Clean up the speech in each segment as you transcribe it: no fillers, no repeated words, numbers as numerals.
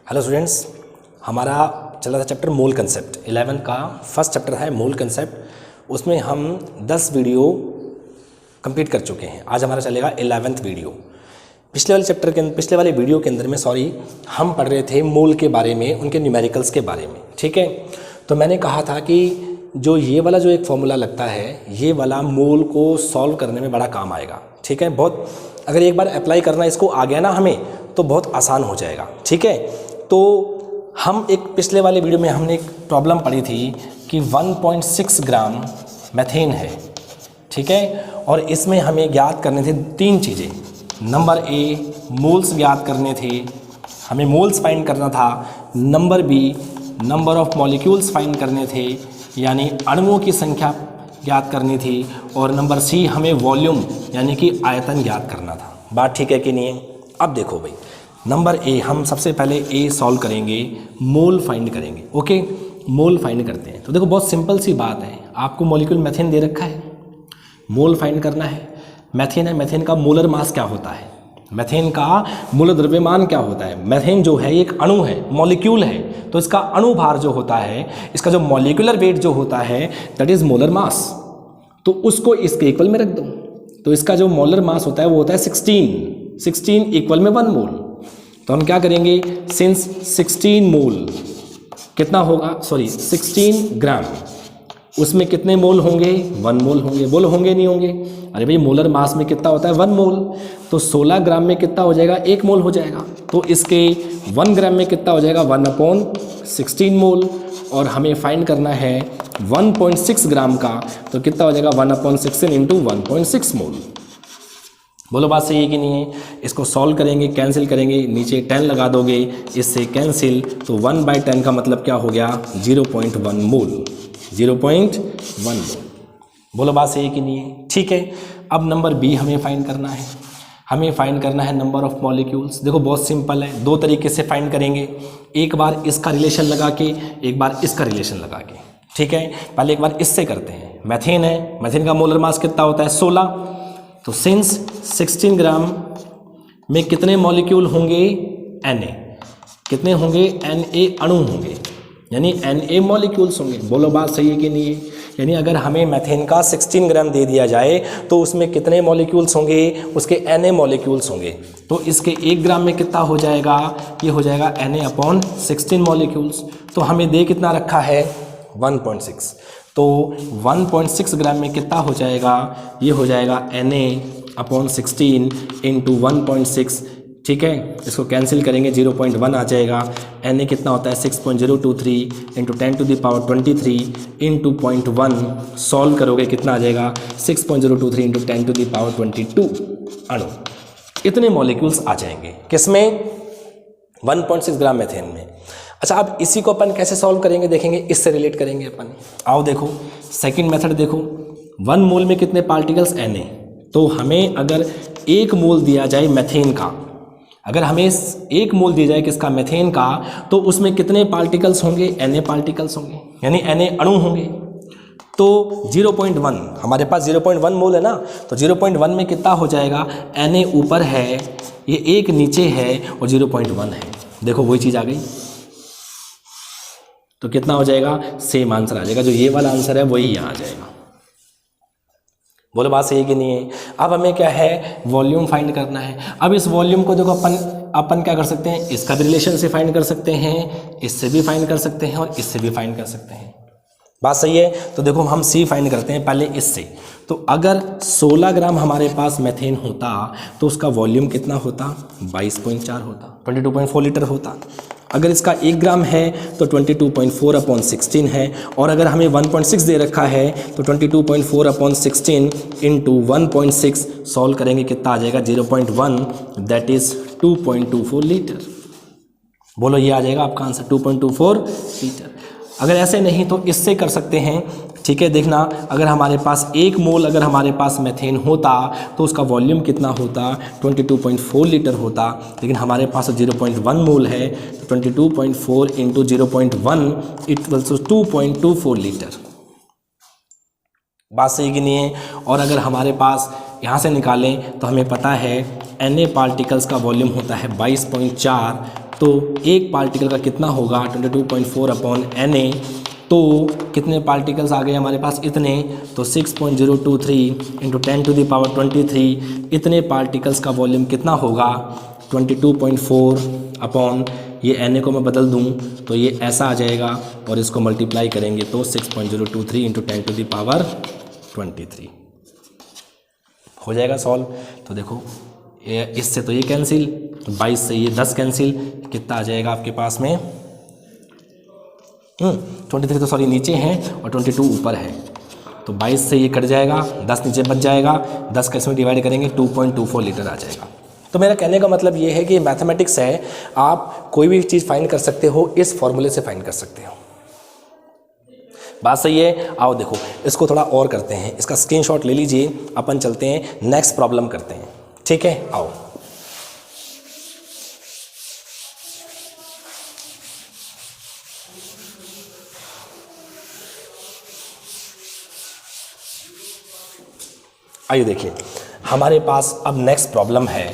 Hello students, हमारा चल रहा था चैप्टर मोल कंसेप्ट 11 का फर्स्ट चैप्टर है मोल कंसेप्ट। उसमें हम 10 वीडियो कंप्लीट कर चुके हैं। आज हमारा चलेगा 11th वीडियो। पिछले वाले वीडियो के अंदर में हम पढ़ रहे थे मोल के बारे में, उनके न्यूमेरिकल्स के बारे में। ठीक है, तो मैंने कहा था कि जो ये वाला जो एक फॉर्मूला लगता है, ये वाला मोल को सॉल्व करने में बड़ा काम आएगा। ठीक है, बहुत अगर एक बार अप्लाई करना इसको आ गया ना हमें, तो बहुत आसान हो जाएगा। ठीक है, तो हम एक पिछले वाले वीडियो में हमने एक प्रॉब्लम पढ़ी थी कि 1.6 ग्राम मैथेन है। ठीक है, और इसमें हमें ज्ञात करने थे 3 चीज़ें। नंबर ए, मोल्स ज्ञात करने थे, हमें मोल्स फाइंड करना था। Number B, number of molecules find करने थे, यानी अणुओं की संख्या ज्ञात करनी थी। और नंबर सी, हमें वॉल्यूम यानी कि आयतन ज्ञात करना था। बात ठीक है कि नहीं है? अब देखो भाई, नंबर ए, हम सबसे पहले ए सॉल्व करेंगे, मोल फाइंड करेंगे। ओके, मोल फाइंड करते हैं। तो देखो बहुत सिंपल सी बात है, आपको मॉलिक्यूल मैथेन दे रखा है, मोल फाइंड करना है। मैथेन है, मैथेन का मोलर मास क्या होता है, मैथेन का मूल द्रव्यमान क्या होता है। मैथेन जो है एक अणु है, मॉलिक्यूल है, तो इसका अणु भार जो होता है, इसका जो मॉलिक्यूलर वेट जो होता है, दैट इज मोलर मास। तो उसको इसके इक्वल में रख दो। तो इसका जो मोलर मास होता है वो होता है 16 इक्वल में 1 मोल। तो हम क्या करेंगे, सिंस 16 मोल कितना होगा, 16 ग्राम, उसमें कितने मोल होंगे, 1 मोल होंगे। बोलो होंगे नहीं होंगे? अरे भाई मोलर मास में कितना होता है, 1 मोल। तो 16 ग्राम में कितना हो जाएगा, 1 मोल हो जाएगा। तो इसके 1 ग्राम में कितना हो जाएगा, 1/16 मोल। और हमें फाइंड करना है 1.6 ग्राम का, तो कितना हो जाएगा 1/16 इंटू 1.6 मोल। बोलो बात सही है कि नहीं है? इसको सॉल्व करेंगे, कैंसिल करेंगे, नीचे 10 लगा दोगे, इससे कैंसिल, तो 1/10 का मतलब क्या हो गया, 0.1 मोल। 0.1 मोल। बोलो बात सही है कि नहीं है? ठीक है, अब नंबर बी हमें फाइंड करना है। हमें फाइंड करना है नंबर ऑफ मॉलिक्यूल्स। देखो बहुत सिंपल है, 2 तरीके से फाइंड करेंगे। एक बार इसका रिलेशन लगा के, एक बार इसका रिलेशन लगा के। ठीक है, पहले एक बार इससे करते हैं। मैथेन है, मैथेन का मोलर मास कितना होता है, 16। तो सिंस 16 ग्राम में कितने मॉलिक्यूल होंगे, Na। कितने होंगे, Na अणु होंगे, यानी Na मॉलिक्यूल्स होंगे। बोलो बात सही है कि नहीं है? यानी अगर हमें मैथेन का 16 ग्राम दे दिया जाए तो उसमें कितने मॉलिक्यूल्स होंगे, उसके Na मॉलिक्यूल्स होंगे। तो इसके 1 ग्राम में कितना हो जाएगा, ये हो जाएगा Na/16 मॉलिक्यूल्स। तो हमें दे कितना रखा है, 1.6। तो 1.6 ग्राम में कितना हो जाएगा, ये हो जाएगा Na/16 इंटू 1.6। ठीक है, इसको कैंसिल करेंगे, 0.1 आ जाएगा। Na कितना होता है, 6.023 इंटू 10⁻23 इंटू 0.1। सॉल्व करोगे कितना आ जाएगा, 6.023 इंटू 10⁻22 अणु। इतने मॉलिक्यूल्स आ जाएंगे किसमें, 1.6 ग्राम मैथेन में। अच्छा, अब इसी को अपन कैसे सॉल्व करेंगे देखेंगे, इससे रिलेट करेंगे अपन। आओ देखो, सेकंड मेथड देखो, 1 मोल में कितने पार्टिकल्स, Na। तो हमें अगर 1 मोल दिया जाए मैथेन का, अगर हमें 1 मोल दिया जाए किसका, मैथेन का, तो उसमें कितने पार्टिकल्स होंगे, Na पार्टिकल्स होंगे, यानी Na अणु होंगे। तो 0.1, हमारे पास 0.1 मोल है ना, तो 0.1 में कितना हो जाएगा, Na ऊपर है, ये 1 नीचे है और 0.1 है। देखो वही चीज़ आ गई। तो कितना हो जाएगा, सेम आंसर आ जाएगा, जो ये वाला आंसर है वही यहाँ आ जाएगा। बोलो बात सही है कि नहीं है? अब हमें क्या है, वॉल्यूम फाइंड करना है। अब इस वॉल्यूम को देखो अपन क्या कर सकते हैं, इसका भी रिलेशन से फाइंड कर सकते हैं, इससे भी फाइंड कर सकते हैं और इससे भी फाइंड कर सकते हैं। बात सही है? तो देखो हम सी फाइंड करते हैं पहले इससे। तो अगर 16 ग्राम हमारे पास मैथेन होता तो उसका वॉल्यूम कितना होता, 22.4 होता, 22.4 लीटर होता। अगर इसका 1 ग्राम है तो 22.4/16 है। और अगर हमें 1.6 दे रखा है तो 22.4/16 इंटू 1.6 सॉल्व करेंगे, कितना आ जाएगा, 0.1, दैट इज 2.24 लीटर। बोलो ये आ जाएगा आपका आंसर, 2.24 लीटर। अगर ऐसे नहीं तो इससे कर सकते हैं। ठीक है, देखना, अगर हमारे पास 1 मोल अगर हमारे पास मैथेन होता तो उसका वॉल्यूम कितना होता, 22.4 लीटर होता। लेकिन हमारे पास 0.1 मोल है, तो 22.4 इंटू 0.1 इक्वल्स टू 2.24 लीटर। बात सही कि नहीं है? और अगर हमारे पास यहाँ से निकालें तो हमें पता है Na पार्टिकल्स का वॉल्यूम होता है 22.4 तो एक पार्टिकल का कितना होगा 22.4 अपॉन Na, तो कितने पार्टिकल्स आ गए हमारे पास, इतने, तो 6.023 इंटू 10⁻23, इतने पार्टिकल्स का वॉल्यूम कितना होगा 22.4 अपॉन ये Na को मैं बदल दूं तो ये ऐसा आ जाएगा और इसको मल्टीप्लाई करेंगे तो 6.023 इंटू 10⁻23 हो जाएगा सॉल्व। तो देखो इससे तो ये कैंसिल, 22 से ये 10 कैंसिल, कितना आ जाएगा आपके पास में 23 तो सॉरी नीचे है और 22 ऊपर है, तो 22 से ये कट जाएगा, 10 नीचे बच जाएगा, 10 का इसमें डिवाइड करेंगे 2.24 लीटर आ जाएगा। तो मेरा कहने का मतलब ये है कि मैथमेटिक्स है, आप कोई भी चीज़ फाइंड कर सकते हो, इस फॉर्मूले से फाइंड कर सकते हो। बात सही है। आओ देखो इसको थोड़ा और करते हैं, इसका स्क्रीनशॉट ले लीजिए, अपन चलते हैं नेक्स्ट प्रॉब्लम करते हैं, ठीक है। आओ आइए देखिए हमारे पास अब नेक्स्ट प्रॉब्लम है,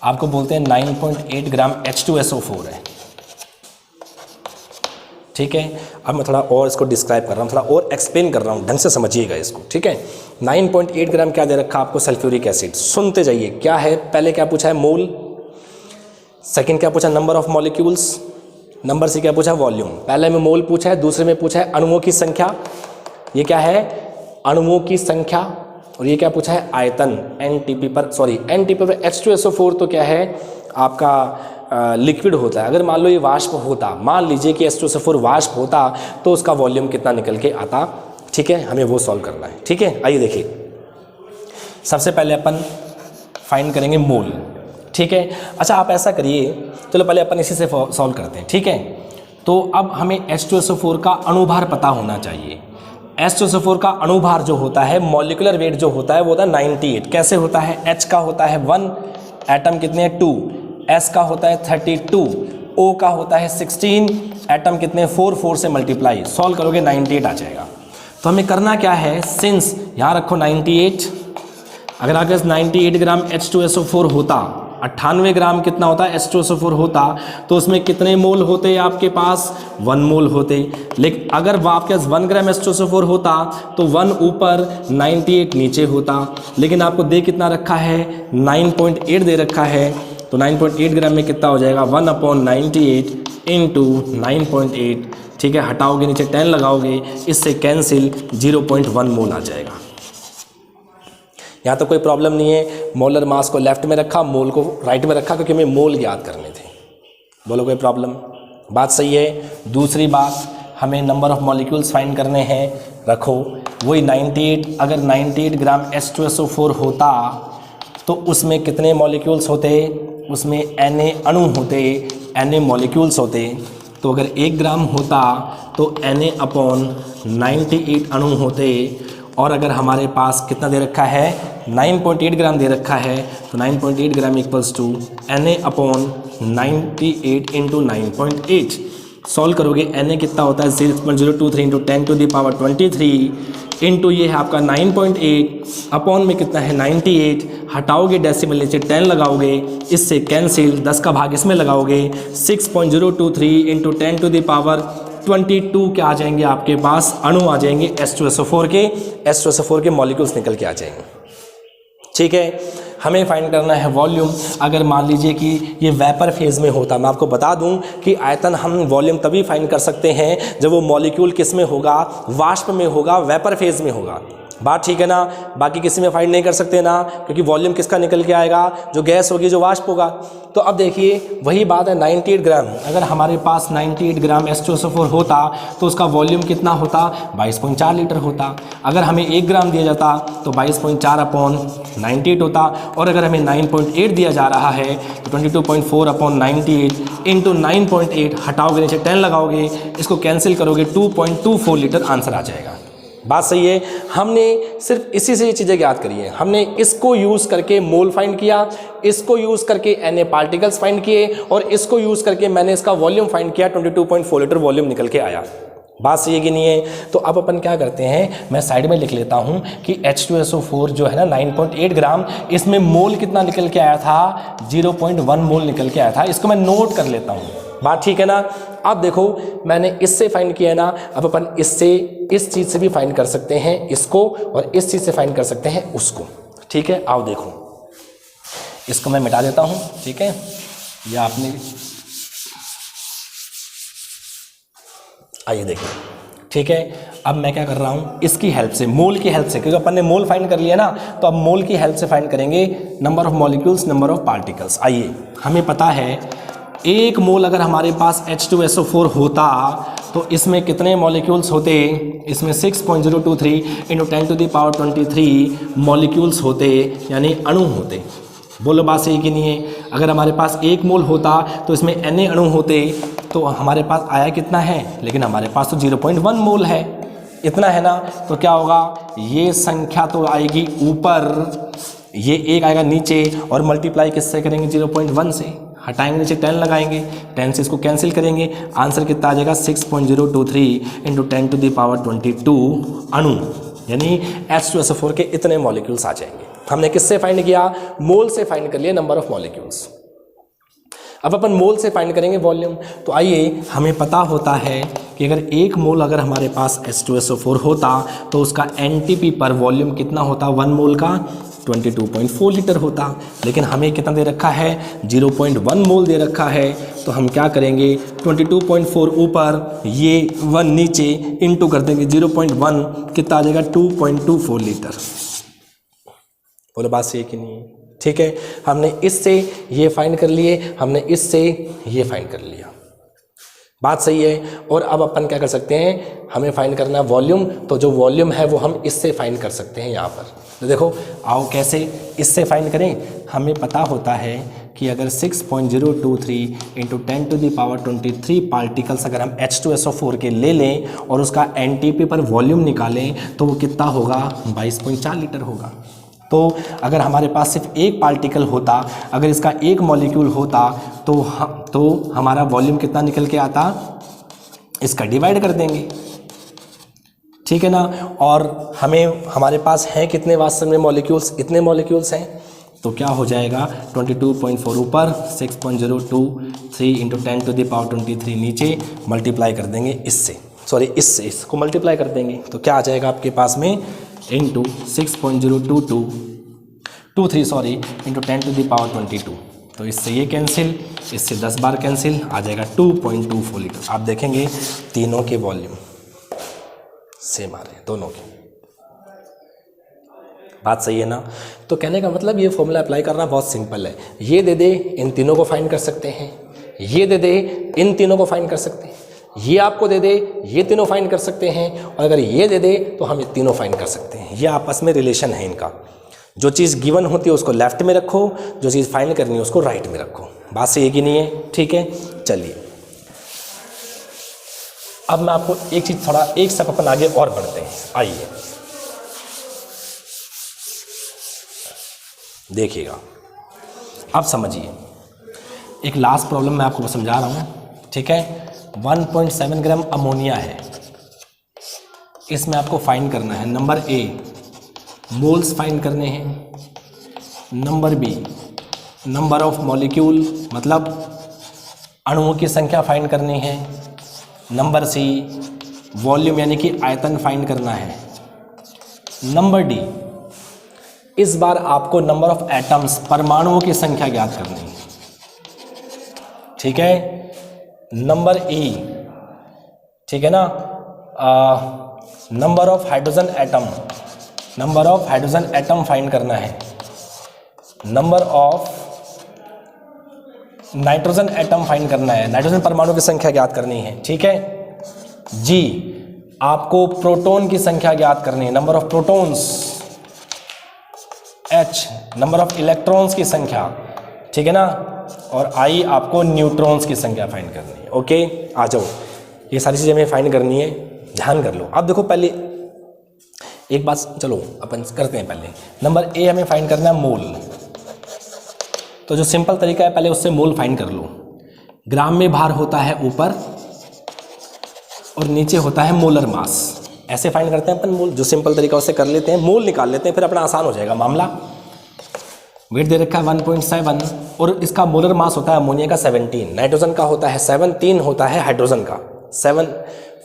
आपको बोलते हैं 9.8 ग्राम H2SO4 है, ठीक है। अब मैं थोड़ा और इसको डिस्क्राइब कर रहा हूँ, थोड़ा और एक्सप्लेन कर रहा हूँ, ढंग से समझिएगा इसको, ठीक है। 9.8 ग्राम क्या दे रखा आपको, सल्फ्यूरिक एसिड, सुनते जाइए क्या है। पहले क्या पूछा है, मोल, सेकंड क्या पूछा, नंबर ऑफ मॉलिक्यूल्स, नंबर से क्या पूछा, वॉल्यूम। पहले में मोल पूछा है, दूसरे में पूछा है अणुओं की संख्या, ये क्या है, अणुओं की संख्या, और ये क्या पूछा है, आयतन, एनटीपी पर, सॉरी एनटीपी पर। H2SO4 तो क्या है आपका लिक्विड होता है, अगर मान लो ये वाष्प होता, मान लीजिए कि H2SO4 वाष्प होता तो उसका वॉल्यूम कितना निकल के आता, ठीक है, हमें वो सॉल्व करना है, ठीक है। आइए देखिए सबसे पहले अपन फाइंड करेंगे मोल, ठीक है। अच्छा आप ऐसा करिए, चलो पहले अपन इसी से सॉल्व करते हैं, ठीक है। तो अब हमें H2SO4 का अणुभार पता होना चाहिए। H2SO4 का अणुभार जो होता है, मॉलिक्यूलर वेट जो होता है वो होता है 98। कैसे होता है, H का होता है 1, एटम कितने हैं 2, S का होता है 32, O का होता है 16, एटम कितने 4 से मल्टीप्लाई, सॉल्व करोगे 98 आ जाएगा। तो हमें करना क्या है, सिंस यहाँ रखो 98, अगर आगे 98 ग्राम H2SO4 होता, 98 ग्राम कितना होता है H2SO4 होता, तो उसमें कितने मोल होते आपके पास, 1 मोल होते। लेकिन अगर आपके पास 1 ग्राम H2SO4 होता तो 1 ऊपर 98 नीचे होता, लेकिन आपको दे कितना रखा है, 9.8 दे रखा है, तो 9.8 ग्राम में कितना हो जाएगा, 1/98 इंटू 9.8, ठीक है। हटाओगे नीचे 10 लगाओगे, इससे कैंसिल 0.1 मोल आ जाएगा। यहाँ तो कोई प्रॉब्लम नहीं है, मोलर मास को लेफ्ट में रखा, मोल को राइट में रखा, क्योंकि हमें मोल याद करने थे। बोलो कोई प्रॉब्लम, बात सही है। दूसरी बात, हमें नंबर ऑफ मॉलिक्यूल्स फाइंड करने हैं, रखो वही 98, अगर 98 ग्राम H2SO4 होता तो उसमें कितने मॉलिक्यूल्स होते, उसमें Na अणु होते, Na मॉलिक्यूल्स होते। तो अगर 1 ग्राम होता तो Na/98 अणु होते, और अगर हमारे पास कितना दे रखा है, 9.8 ग्राम दे रखा है, तो 9.8 gram equals to Na/98 into 9.8। Solve करोगे Na कितना होता है 0.023 इंटू 10⁻23 इंटू ये है आपका 9.8 अपॉन में कितना है 98, हटाओगे डेसिमल नीचे 10 लगाओगे, इससे कैंसिल, 10 का भाग इसमें लगाओगे, 6.023 इंटू 10⁻22 क्या आ जाएंगे आपके पास, अणु आ जाएंगे H2SO4 के मॉलिक्यूल्स निकल के आ जाएंगे, ठीक है। हमें फाइंड करना है वॉल्यूम। अगर मान लीजिए कि ये वेपर फेज में होता, मैं आपको बता दूं कि आयतन हम वॉल्यूम तभी फाइंड कर सकते हैं जब वो मॉलिक्यूल किस में होगा, वाष्प में होगा, वेपर फेज में होगा। बात ठीक है ना, बाकी किसी में फाइंड नहीं कर सकते ना, क्योंकि वॉल्यूम किसका निकल के आएगा, जो गैस होगी, जो वाष्प होगा। तो अब देखिए वही बात है, 98 ग्राम, अगर हमारे पास 98 ग्राम H2SO4 होता तो उसका वॉल्यूम कितना होता, 22.4 लीटर होता। अगर हमें 1 ग्राम दिया जाता तो 22.4 अपॉन 98 होता, और अगर हमें 9.8 दिया जा रहा है तो 22.4 अपॉन 98 इंटू 9.8, हटाओगे नीचे 10 लगाओगे, इसको कैंसिल करोगे, 2.24 लीटर आंसर आ जाएगा। बात सही है। हमने सिर्फ इसी से ये चीज़ें याद करी है, हमने इसको यूज़ करके मोल फाइंड किया, इसको यूज़ करके Na पार्टिकल्स फाइंड किए, और इसको यूज़ करके मैंने इसका वॉल्यूम फाइंड किया, 22.4 लीटर वॉल्यूम निकल के आया। बात सही है कि नहीं है? तो अब अपन क्या करते हैं, मैं साइड में लिख लेता हूं कि H2SO4 जो है ना 9.8 ग्राम, इसमें मोल कितना निकल के आया था, 0.1 मोल निकल के आया था। इसको मैं नोट कर लेता हूं, बात ठीक है ना? अब देखो मैंने इससे फाइंड किया है ना, अब अपन इससे इस चीज़ से भी फाइंड कर सकते हैं इसको, और इस चीज़ से फाइंड कर सकते हैं उसको। ठीक है, आओ देखो, इसको मैं मिटा देता हूँ। ठीक है, या आपने, आइए देखिए। ठीक है, अब मैं क्या कर रहा हूँ, इसकी हेल्प से, मोल की हेल्प से, क्योंकि अपन ने मोल फाइंड कर लिया ना, तो अब मोल की हेल्प से फाइंड करेंगे number of molecules, number of particles. आइए, हमें पता है एक मोल अगर हमारे पास H2SO4 होता तो इसमें कितने मॉलिक्यूल्स होते, इसमें 6.023 × 10⁻23 मॉलिक्यूल्स होते, यानी अणु होते। बोलो बात सही कि नहीं है? अगर हमारे पास एक मोल होता तो इसमें n अणु होते, तो हमारे पास आया कितना है, लेकिन हमारे पास तो 0.1 मोल है, इतना है ना। तो क्या होगा, ये संख्या तो आएगी ऊपर, ये एक आएगा नीचे, और मल्टीप्लाई किससे करेंगे, 0.1 से, हटाएंगे नीचे 10 लगाएंगे, 10 से इसको कैंसिल करेंगे, आंसर कितना आ जाएगा 6.023 × 10⁻22 अणु, यानी H2SO4 के इतने मॉलिक्यूल्स आ जाएंगे। हमने किससे फाइंड किया, मोल से फाइंड कर लिया नंबर ऑफ मॉलिक्यूल्स। अब अपन मोल से फाइंड करेंगे वॉल्यूम। तो आइए, हमें पता होता है कि अगर एक मोल अगर हमारे पास H2SO4 होता तो उसका NTP पर वॉल्यूम कितना होता, 1 मोल का 22.4 लीटर होता, लेकिन हमें कितना दे रखा है, 0.1 मोल दे रखा है। तो हम क्या करेंगे, 22.4 ऊपर, ये 1 नीचे, इंटू कर देंगे 0.1, कितना आ जाएगा 2.24 लीटर। बोलो बात सही है कि नहीं है? ठीक है, हमने इससे ये फाइंड कर लिए, हमने इससे ये फाइंड कर लिया, बात सही है। और अब अपन क्या कर सकते हैं, हमें फाइंड करना है वॉल्यूम, तो जो वॉल्यूम है वो हम इससे फाइंड कर सकते हैं यहाँ पर। तो देखो, आओ कैसे इससे फाइंड करें। हमें पता होता है कि अगर 6.023 × 10⁻23 पार्टिकल्स अगर हम H2SO4 के ले लें और उसका NTP पर वॉल्यूम निकालें तो वो कितना होगा, 22.4 लीटर होगा। तो अगर हमारे पास सिर्फ एक पार्टिकल होता, अगर इसका एक मॉलिक्यूल होता, तो हमारा वॉल्यूम कितना निकल के आता, इसका डिवाइड कर देंगे। ठीक है ना। और हमारे पास हैं कितने वास्तव में मॉलिक्यूल्स, इतने मॉलिक्यूल्स हैं, तो क्या हो जाएगा 22.4 ऊपर, 6.023 × 10⁻23 नीचे, मल्टीप्लाई कर देंगे इससे, इससे इसको मल्टीप्लाई कर देंगे, तो क्या आ जाएगा आपके पास में, इंटू 6.023 × 10⁻22। तो इससे ये कैंसिल, इससे 10 बार कैंसिल, आ जाएगा 2.24 लीटर। आप देखेंगे तीनों के वॉल्यूम सेम आ रहे हैं, दोनों के। बात सही है ना। तो कहने का मतलब ये फॉर्मूला अप्लाई करना बहुत सिंपल है। ये दे दे, इन तीनों को फाइंड कर सकते हैं, ये दे दे, इन तीनों को फाइंड कर सकते हैं, ये आपको दे दे, ये तीनों फाइंड कर सकते हैं, और अगर ये दे दे तो हम ये तीनों फाइंड कर सकते हैं। ये आपस में रिलेशन है इनका। जो चीज़ गिवन होती है उसको लेफ्ट में रखो, जो चीज़ फाइंड करनी है उसको राइट में रखो। बात सही है कि नहीं है? ठीक है, चलिए अब मैं आपको एक चीज़, थोड़ा एक स्टेप अपन आगे और बढ़ते हैं। आइए देखिएगा, अब समझिए, एक लास्ट प्रॉब्लम मैं आपको समझा रहा हूँ। ठीक है, 1.7 ग्राम अमोनिया है, इसमें आपको फाइंड करना है, नंबर ए मोल्स फाइंड करने हैं, number B number of molecule मतलब अणुओं की संख्या फाइंड करनी है, नंबर सी वॉल्यूम यानी कि आयतन फाइंड करना है, नंबर डी इस बार आपको नंबर ऑफ एटम्स परमाणुओं की संख्या ज्ञात करनी है। ठीक है, नंबर ई, ठीक है ना, number of hydrogen atom, number of hydrogen atom find करना है, number of nitrogen atom find करना है, नाइट्रोजन परमाणु की संख्या ज्ञात करनी है। ठीक है जी, आपको प्रोटॉन की संख्या ज्ञात करनी है, number of protons, H number of electrons की संख्या, ठीक है ना, और आई आपको न्यूट्रॉन्स की संख्या फाइंड करनी है। ओके, आ जाओ, ये सारी चीज़ें हमें फाइंड करनी है, ध्यान कर लो। अब देखो पहले एक बात, चलो अपन करते हैं। पहले नंबर ए हमें फाइंड करना है मोल, तो जो सिंपल तरीका है पहले उससे मोल फाइंड कर लो। ग्राम में भार होता है ऊपर, और नीचे होता है मोलर मास। ऐसे फाइंड करते हैं अपन मोल, जो सिंपल तरीका उससे कर लेते हैं, मोल निकाल लेते हैं, फिर अपना आसान हो जाएगा मामला। वेट दे रखा है 1.7 और इसका मोलर मास होता है अमोनिया का 17, नाइट्रोजन का होता है 7, 3 होता है हाइड्रोजन का 7,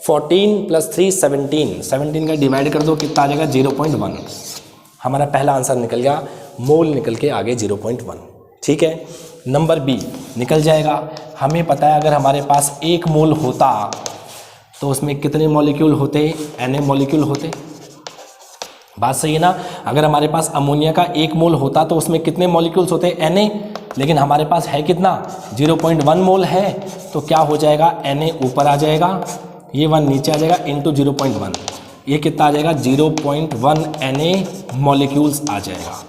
14 + 3 17, 17 का डिवाइड कर दो कितना आ जाएगा 0.1। हमारा पहला आंसर निकल गया, मोल निकल के आगे 0.1। ठीक है, नंबर बी निकल जाएगा। हमें पता है अगर हमारे पास 1 मोल होता तो उसमें कितने मॉलिक्यूल होते, Na मॉलिक्यूल होते। बात सही है ना। अगर हमारे पास अमोनिया का 1 मोल होता तो उसमें कितने मॉलिक्यूल्स होते Na, लेकिन हमारे पास है कितना 0.1 मोल है, तो क्या हो जाएगा Na ऊपर आ जाएगा, ये 1 नीचे आ जाएगा इंटू 0.1, ये कितना आ जाएगा 0.1 Na मॉलिक्यूल्स आ जाएगा।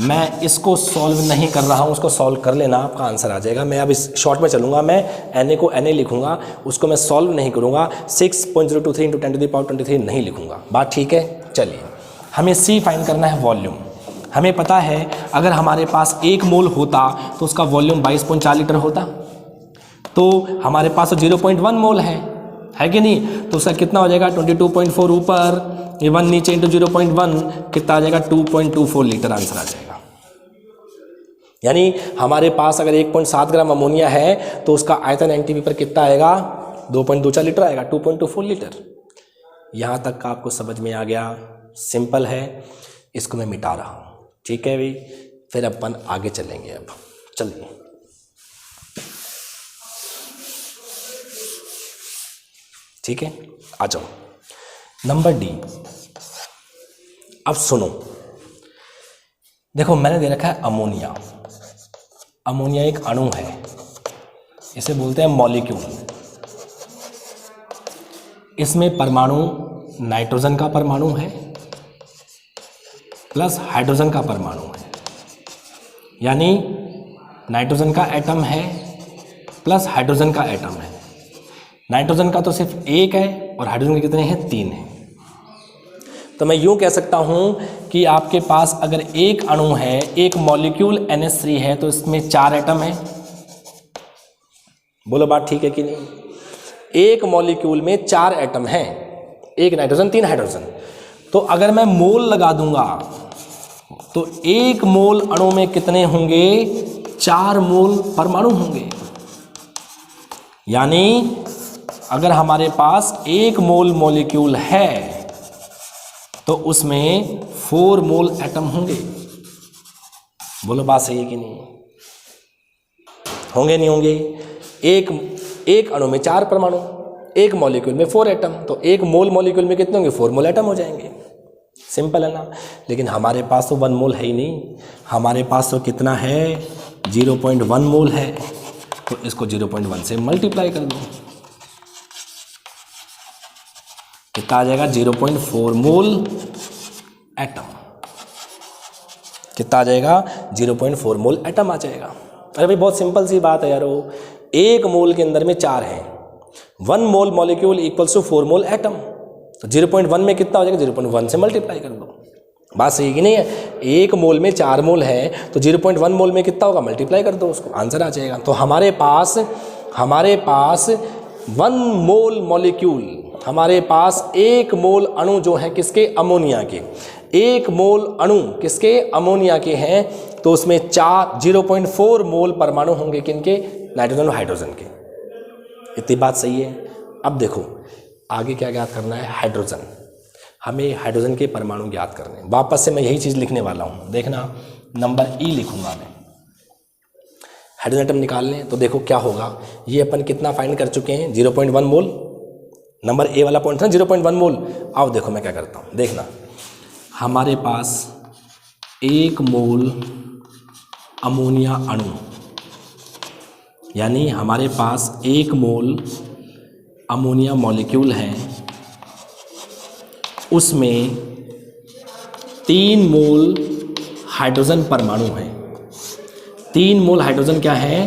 मैं इसको सॉल्व नहीं कर रहा हूँ, उसको सॉल्व कर लेना, आपका आंसर आ जाएगा। मैं अब इस शॉर्ट में चलूँगा, मैं Na को Na लिखूँगा, उसको मैं सॉल्व नहीं करूँगा, 6.023 × 10⁻23 नहीं लिखूँगा। बात ठीक है। चलिए, हमें C फाइंड करना है वॉल्यूम। हमें पता है अगर हमारे पास 1 मोल होता तो उसका वॉल्यूम 22.4 लीटर होता, तो हमारे पास तो 0.1 मोल है कि नहीं, तो उसका कितना हो जाएगा 22.4 ऊपर, ये 1 नीचे इंटू 0.1 कितना आ जाएगा 2.24 लीटर आंसर आ जाएगा। यानी हमारे पास अगर 1.7 ग्राम अमोनिया है तो उसका आयतन एनटीपी पर कितना आएगा 2.24 लीटर आएगा, 2.24 लीटर। यहाँ तक का आपको समझ में आ गया, सिंपल है। इसको मैं मिटा रहा हूँ, ठीक है भाई। फिर अपन आगे चलेंगे। अब चलिए, ठीक है, आ जाओ नंबर डी। अब सुनो, देखो मैंने दे रखा है अमोनिया। अमोनिया एक अणु है, इसे बोलते हैं मॉलिक्यूल। इसमें परमाणु नाइट्रोजन का परमाणु है प्लस हाइड्रोजन का परमाणु है, यानी नाइट्रोजन का एटम है प्लस हाइड्रोजन का एटम है। नाइट्रोजन का तो सिर्फ 1 है और हाइड्रोजन के कितने हैं 3 हैं। तो मैं यूँ कह सकता हूँ कि आपके पास अगर एक अणु है, एक मॉलिक्यूल NH3 है, तो इसमें 4 एटम है। बोलो बात ठीक है कि नहीं। एक मॉलिक्यूल में 4 एटम हैं, 1 नाइट्रोजन 3 हाइड्रोजन। तो अगर मैं मोल लगा दूंगा तो 1 मोल अणु में कितने होंगे 4 मोल परमाणु होंगे। यानी अगर हमारे पास 1 मोल मॉलिक्यूल है तो उसमें 4 मोल एटम होंगे। बोलो बात सही है कि नहीं, होंगे नहीं होंगे। एक अणु में 4 परमाणु, 1 मॉलिक्यूल में 4 एटम, तो 1 मोल मॉलिक्यूल में कितने होंगे 4 मोल एटम हो जाएंगे। सिंपल है ना। लेकिन हमारे पास तो 1 मोल है ही नहीं, हमारे पास तो कितना है 0.1 मोल है, तो इसको 0.1 से मल्टीप्लाई कर दो, कितना आ जाएगा 0.4 मोल एटम। कितना आ जाएगा 0.4 मोल एटम आ जाएगा। अरे भाई बहुत सिंपल सी बात है यार। वो 1 मोल के अंदर में 4 हैं, 1 mole molecule equals to 4 mole atom, तो 0.1 में कितना हो जाएगा 0.1 से मल्टीप्लाई कर दो। बात सही कि नहीं है। 1 मोल में 4 मोल है तो 0.1 मोल में कितना होगा मल्टीप्लाई कर दो उसको, आंसर आ जाएगा। तो हमारे पास 1 मोल मॉलिक्यूल, हमारे पास 1 मोल अणु जो है किसके अमोनिया के, 1 मोल अणु किसके अमोनिया के हैं, तो उसमें 0.4 मोल परमाणु होंगे किनके नाइट्रोजन और हाइड्रोजन के। इतनी बात सही है। अब देखो आगे क्या ज्ञात करना है, हाइड्रोजन। हमें हाइड्रोजन के परमाणु ज्ञात करने हैं। वापस से मैं यही चीज़ लिखने वाला हूँ, देखना नंबर ई लिखूंगा मैं। हाइड्रोजन एटम निकाल लें तो देखो क्या होगा। ये अपन कितना फाइंड कर चुके हैं 0.1 मोल, नंबर ए वाला पॉइंट था 0.1 मोल। अब देखो मैं क्या करता हूँ, देखना हमारे पास 1 मोल अमोनिया अणु, यानी हमारे पास 1 मोल अमोनिया मॉलिक्यूल है, उसमें 3 मोल हाइड्रोजन परमाणु है। 3 मोल हाइड्रोजन क्या है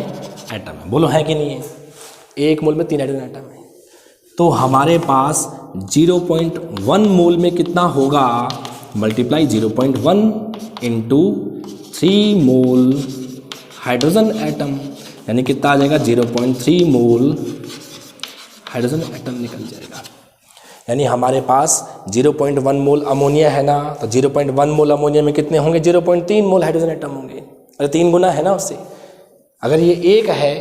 एटम है। बोलो है कि नहीं है। 1 मोल में 3 हाइड्रोजन एटम है, तो हमारे पास 0.1 मोल में कितना होगा मल्टीप्लाई 0.1 इंटू 3 मोल हाइड्रोजन एटम, यानी कितना आ जाएगा 0.3 मोल हाइड्रोजन एटम निकल जाएगा। यानी हमारे पास 0.1 मोल अमोनिया है ना, तो 0.1 मोल अमोनिया में कितने होंगे, 0.3 मोल हाइड्रोजन एटम होंगे। अरे 3 गुना है ना उससे। अगर ये 1 है,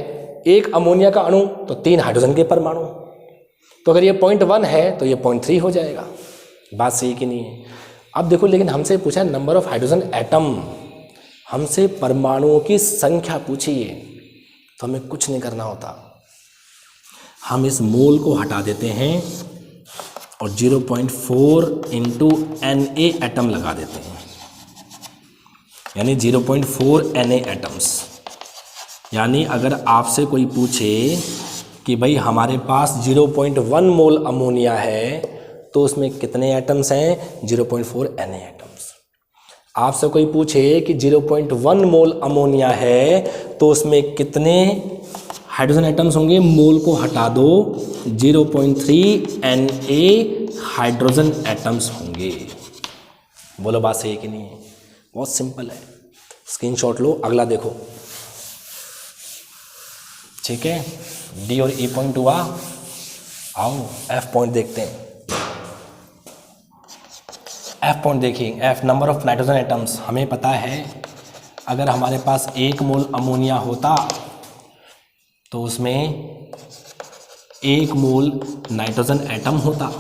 1 अमोनिया का अणु, तो 3 हाइड्रोजन के परमाणु। तो अगर ये 0.1 है तो ये 0.3 हो जाएगा। बात सही कि नहीं है? अब देखो, लेकिन हमसे पूछा है नंबर ऑफ हाइड्रोजन एटम, हमसे परमाणुओं की संख्या पूछी है, तो हमें कुछ नहीं करना होता। हम इस मोल को हटा देते हैं और 0.4 इंटू Na एटम लगा देते हैं, यानी 0.4 Na एटम्स। यानी अगर आपसे कोई पूछे कि भाई हमारे पास 0.1 मोल अमोनिया है तो उसमें कितने एटम्स हैं, 0.4 Na एटम्स। आपसे कोई पूछे कि 0.1 मोल अमोनिया है तो उसमें कितने हाइड्रोजन एटम्स होंगे, मोल को हटा दो, 0.3 Na हाइड्रोजन एटम्स होंगे। बोलो बात सही है कि नहीं है? बहुत सिंपल है, स्क्रीनशॉट लो, अगला देखो। ठीक है, डी और ई पॉइंट हुआ, आओ एफ पॉइंट देखते हैं। एफ पॉइंट देखिए, F number of nitrogen atoms. हमें पता है अगर हमारे पास 1 मोल अमोनिया होता तो उसमें 1 मोल नाइट्रोजन एटम होता।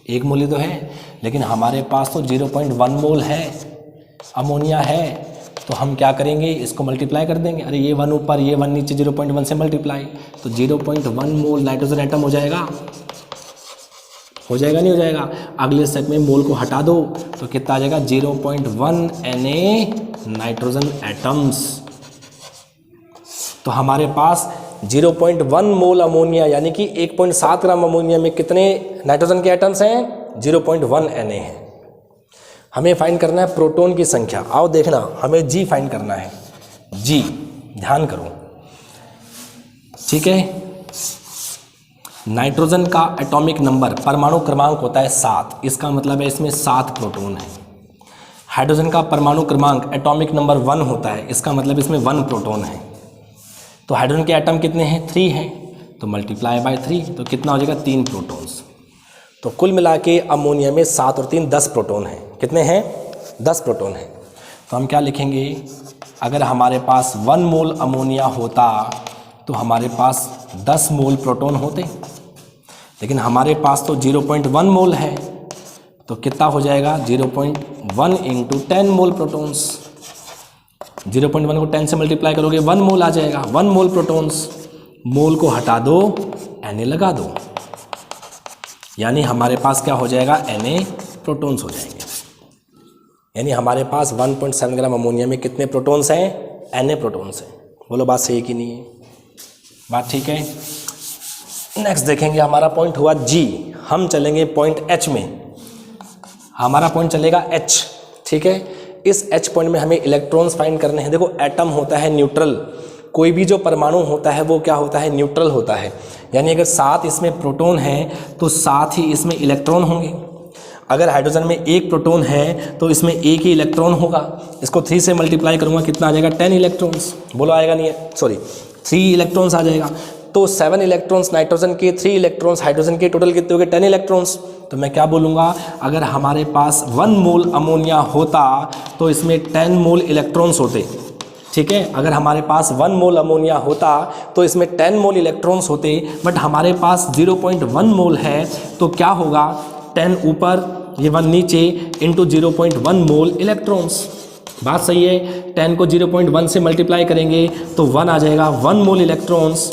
1 मोल ही तो है, लेकिन हमारे पास तो 0.1 मोल है अमोनिया है, तो हम क्या करेंगे, इसको मल्टीप्लाई कर देंगे। अरे ये 1 ऊपर, ये 1 नीचे, 0.1 से मल्टीप्लाई, तो 0.1 मोल नाइट्रोजन एटम हो जाएगा। हो जाएगा नहीं हो जाएगा? अगले स्टेप में मोल को हटा दो तो कितना आ जाएगा, 0.1 Na नाइट्रोजन एटम्स। तो हमारे पास 0.1 मोल अमोनिया यानी कि 1.7 ग्राम अमोनिया में कितने नाइट्रोजन के एटम्स हैं, 0.1 Na है। हमें फाइंड करना है प्रोटॉन की संख्या। आओ देखना, हमें जी फाइंड करना है। जी, ध्यान करो, ठीक है। नाइट्रोजन का एटॉमिक नंबर, परमाणु क्रमांक होता है 7, इसका मतलब है इसमें 7 प्रोटॉन है। हाइड्रोजन का परमाणु क्रमांक एटॉमिक नंबर 1 होता है, इसका मतलब इसमें 1 प्रोटॉन है। तो हाइड्रोजन के एटम कितने हैं, 3 हैं, तो मल्टीप्लाई बाय 3, तो कितना हो जाएगा, 3 प्रोटॉन्स। तो कुल मिला के अमोनिया में 7 और 3 10 प्रोटॉन हैं। कितने हैं, 10 प्रोटॉन हैं। तो हम क्या लिखेंगे, अगर हमारे पास 1 मोल अमोनिया होता तो हमारे पास 10 मोल प्रोटॉन होते, लेकिन हमारे पास तो 0.1 मोल है, तो कितना हो जाएगा, 0.1 इंटू 10 मोल प्रोटॉन्स। 0.1 को 10 से मल्टीप्लाई करोगे 1 मोल आ जाएगा, 1 मोल प्रोटॉन्स। मोल को हटा दो, Na लगा दो, यानी हमारे पास क्या हो जाएगा, Na प्रोटॉन्स हो जाएंगे। यानी हमारे पास 1.7 ग्राम अमोनिया में कितने प्रोटॉन्स हैं, Na प्रोटॉन्स हैं। बोलो बात सही कि नहीं है? बात ठीक है। नेक्स्ट देखेंगे, हमारा पॉइंट हुआ जी, हम चलेंगे पॉइंट H में। हमारा पॉइंट चलेगा H, ठीक है। इस H पॉइंट में हमें इलेक्ट्रॉन्स फाइंड करने हैं। देखो, एटम होता है न्यूट्रल, कोई भी जो परमाणु होता है वो क्या होता है, न्यूट्रल होता है। यानी अगर 7 इसमें प्रोटॉन है तो 7 ही इसमें इलेक्ट्रॉन होंगे। अगर हाइड्रोजन में 1 प्रोटॉन है तो इसमें 1 ही इलेक्ट्रॉन होगा। इसको 3 से मल्टीप्लाई करूँगा, कितना आ जाएगा, 10 इलेक्ट्रॉन्स। बोलो आएगा नहीं है, सॉरी 3 इलेक्ट्रॉन्स आ जाएगा। तो 7 इलेक्ट्रॉन्स नाइट्रोजन के, 3 इलेक्ट्रॉन्स हाइड्रोजन के, टोटल कितने हो गए, 10 इलेक्ट्रॉन्स। तो मैं क्या बोलूँगा, अगर हमारे पास 1 मोल अमोनिया होता तो इसमें 10 मोल इलेक्ट्रॉन्स होते, ठीक है। अगर हमारे पास 1 मोल अमोनिया होता तो इसमें 10 मोल इलेक्ट्रॉन्स होते, बट हमारे पास 0.1 मोल है तो क्या होगा, 10 ऊपर, ये 1 नीचे, इंटू 0.1 मोल इलेक्ट्रॉन्स। बात सही है। 10 को 0.1 से मल्टीप्लाई करेंगे तो 1 आ जाएगा, 1 मोल इलेक्ट्रॉन्स,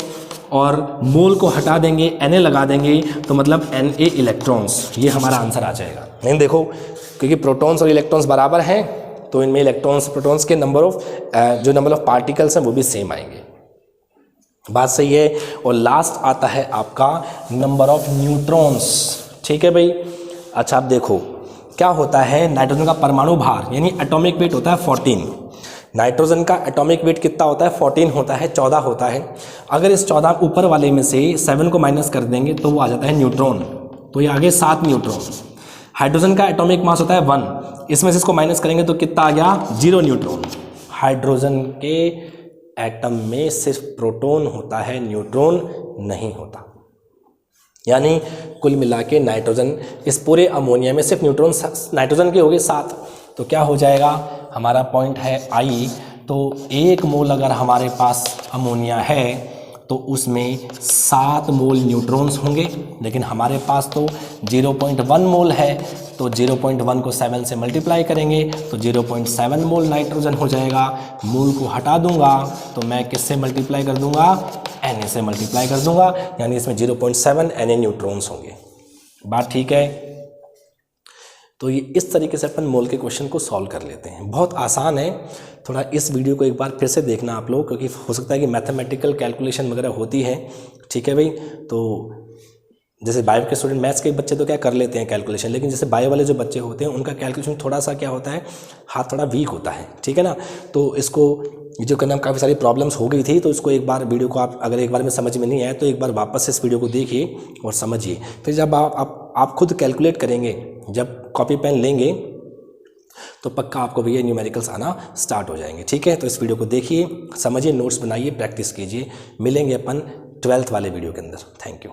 और मोल को हटा देंगे, Na लगा देंगे, तो मतलब Na इलेक्ट्रॉन्स। ये हमारा आंसर आ जाएगा। नहीं देखो, क्योंकि प्रोटॉन्स और इलेक्ट्रॉन्स बराबर हैं तो इनमें इलेक्ट्रॉन्स प्रोटॉन्स के नंबर ऑफ पार्टिकल्स हैं वो भी सेम आएंगे। बात सही है। और लास्ट आता है आपका नंबर ऑफ न्यूट्रॉन्स, ठीक है भाई। अच्छा, अब देखो क्या होता है, नाइट्रोजन का परमाणु भार यानी एटॉमिक वेट होता है 14। नाइट्रोजन का एटॉमिक वेट कितना होता है, 14 होता है, 14 होता है। अगर इस 14 ऊपर वाले में से 7 को माइनस कर देंगे तो वो आ जाता है न्यूट्रॉन, तो ये आगे 7 न्यूट्रॉन। हाइड्रोजन का एटॉमिक मास होता है 1, इसमें से इसको माइनस करेंगे तो कितना आ गया, 0 न्यूट्रॉन। हाइड्रोजन के एटम में सिर्फ प्रोटॉन होता है, न्यूट्रॉन नहीं होता। यानी कुल मिला के नाइट्रोजन, इस पूरे अमोनिया में सिर्फ न्यूट्रॉन नाइट्रोजन के हो गए 7, तो क्या हो जाएगा हमारा पॉइंट है I। तो 1 मोल अगर हमारे पास अमोनिया है तो उसमें 7 मोल न्यूट्रॉन्स होंगे, लेकिन हमारे पास तो 0.1 मोल है, तो 0.1 को 7 से मल्टीप्लाई करेंगे तो 0.7 मोल नाइट्रोजन हो जाएगा। मोल को हटा दूंगा तो मैं किससे मल्टीप्लाई कर दूंगा, Na से मल्टीप्लाई कर दूंगा, यानी इसमें 0.7 Na न्यूट्रॉन्स होंगे। बात ठीक है। तो ये इस तरीके से अपन मोल के क्वेश्चन को सॉल्व कर लेते हैं, बहुत आसान है। थोड़ा इस वीडियो को एक बार फिर से देखना आप लोग, क्योंकि हो सकता है कि मैथमेटिकल कैलकुलेशन वगैरह होती है, ठीक है भाई। तो जैसे बायो के स्टूडेंट, मैथ्स के बच्चे तो क्या कर लेते हैं कैलकुलेशन, लेकिन जैसे बायो वाले जो बच्चे होते हैं उनका कैलकुलेशन थोड़ा सा क्या होता है, हाथ थोड़ा वीक होता है, ठीक है ना। तो इसको जो करना, काफ़ी सारी प्रॉब्लम्स हो गई थी, तो इसको एक बार वीडियो को आप अगर एक बार में समझ में नहीं आया तो एक बार वापस से इस वीडियो को देखिए और समझिए। फिर जब आप खुद कैलकुलेट करेंगे, जब कॉपी पेन लेंगे तो पक्का आपको भी ये न्यूमेरिकल्स आना स्टार्ट हो जाएंगे, ठीक है। तो इस वीडियो को देखिए, समझिए, नोट्स बनाइए, प्रैक्टिस कीजिए। मिलेंगे अपन 12th वाले वीडियो के अंदर। Thank you.